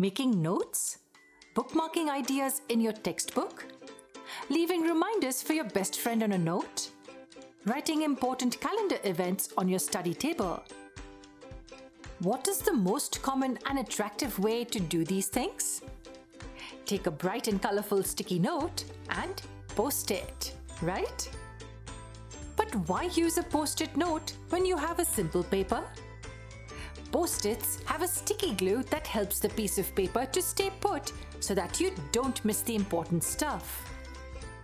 Making notes? Bookmarking ideas in your textbook? Leaving reminders for your best friend on a note? Writing important calendar events on your study table? What is the most common and attractive way to do these things? Take a bright and colorful sticky note and post it, right? But why use a post-it note when you have a simple paper? Post-its have a sticky glue that helps the piece of paper to stay put so that you don't miss the important stuff.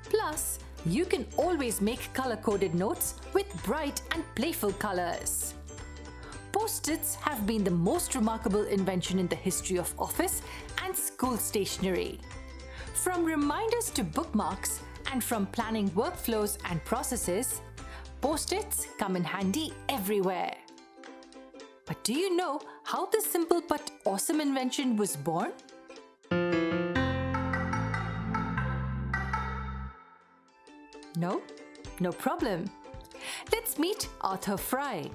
Plus, you can always make color-coded notes with bright and playful colors. Post-its have been the most remarkable invention in the history of office and school stationery. From reminders to bookmarks and from planning workflows and processes, Post-its come in handy everywhere. But do you know how this simple but awesome invention was born? No? No problem. Let's meet Arthur Fry,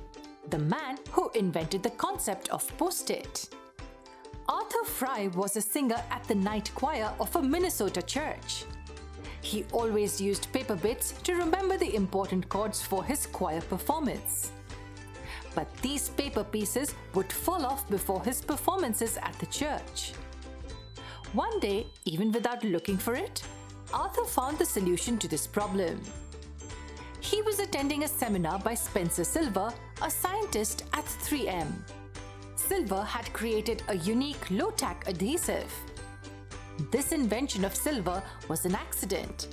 the man who invented the concept of Post-it. Arthur Fry was a singer at the night choir of a Minnesota church. He always used paper bits to remember the important chords for his choir performance. But these paper pieces would fall off before his performances at the church. One day, even without looking for it, Arthur found the solution to this problem. He was attending a seminar by Spencer Silver, a scientist at 3M. Silver had created a unique low-tack adhesive. This invention of Silver was an accident.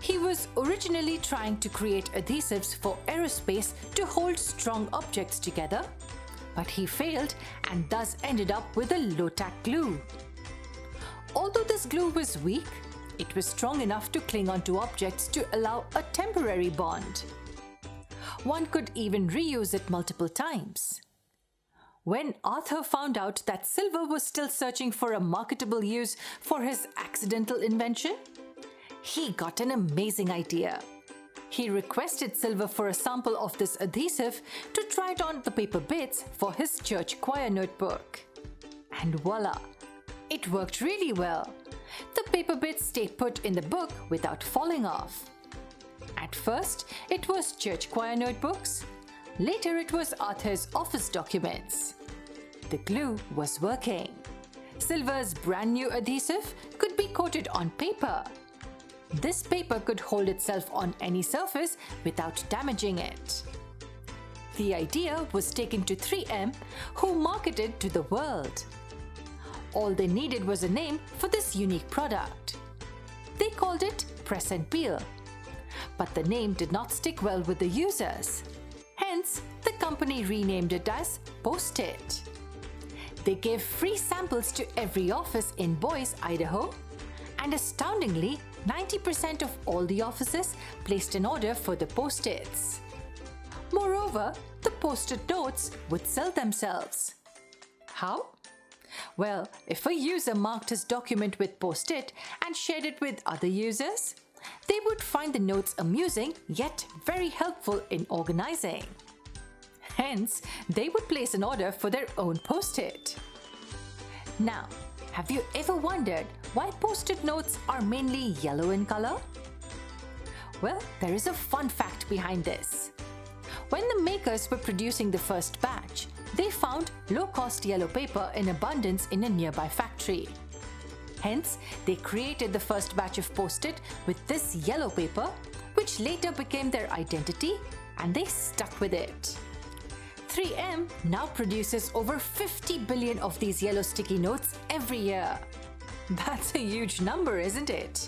He was originally trying to create adhesives for aerospace to hold strong objects together, but he failed and thus ended up with a low-tack glue. Although this glue was weak, it was strong enough to cling onto objects to allow a temporary bond. One could even reuse it multiple times. When Arthur found out that Silver was still searching for a marketable use for his accidental invention, he got an amazing idea. He requested Silver for a sample of this adhesive to try it on the paper bits for his church choir notebook. And voila! It worked really well. The paper bits stayed put in the book without falling off. At first, it was church choir notebooks. Later, it was Arthur's office documents. The glue was working. Silver's brand new adhesive could be coated on paper. This paper could hold itself on any surface without damaging it. The idea was taken to 3M, who marketed to the world. All they needed was a name for this unique product. They called it Press and Peel. But the name did not stick well with the users. Hence, the company renamed it as Post-it. They gave free samples to every office in Boise, Idaho, and astoundingly, 90% of all the offices placed an order for the Post-its. Moreover, the Post-it notes would sell themselves. How? Well, if a user marked his document with Post-it and shared it with other users, they would find the notes amusing yet very helpful in organizing. Hence, they would place an order for their own Post-it. Now, have you ever wondered why Post-it notes are mainly yellow in color? Well, there is a fun fact behind this. When the makers were producing the first batch, they found low-cost yellow paper in abundance in a nearby factory. Hence, they created the first batch of Post-it with this yellow paper, which later became their identity, and they stuck with it. 3M now produces over 50 billion of these yellow sticky notes every year. That's a huge number, isn't it?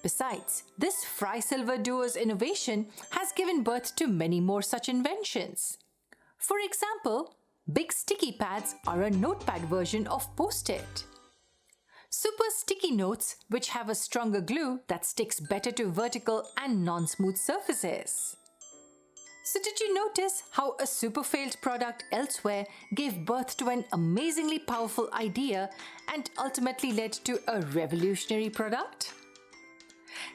Besides, this Fry-Silver duo's innovation has given birth to many more such inventions. For example, big sticky pads are a notepad version of Post-it. Super sticky notes, which have a stronger glue that sticks better to vertical and non-smooth surfaces. So did you notice how a super failed product elsewhere gave birth to an amazingly powerful idea and ultimately led to a revolutionary product?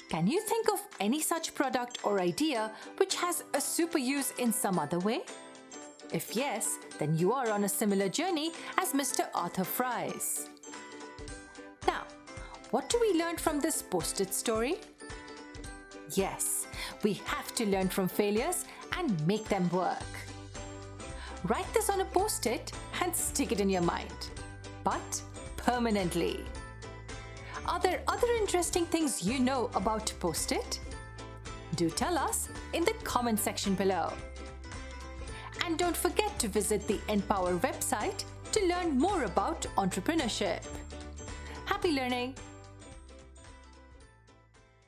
Can you think of any such product or idea which has a super use in some other way? If yes, then you are on a similar journey as Mr. Arthur Fry's. Now, what do we learn from this Post-it story? Yes, we have to learn from failures and make them work. Write this on a Post-it and stick it in your mind, but permanently. Are there other interesting things you know about Post-it? Do tell us in the comment section below. And don't forget to visit the Empower website to learn more about entrepreneurship. Happy learning!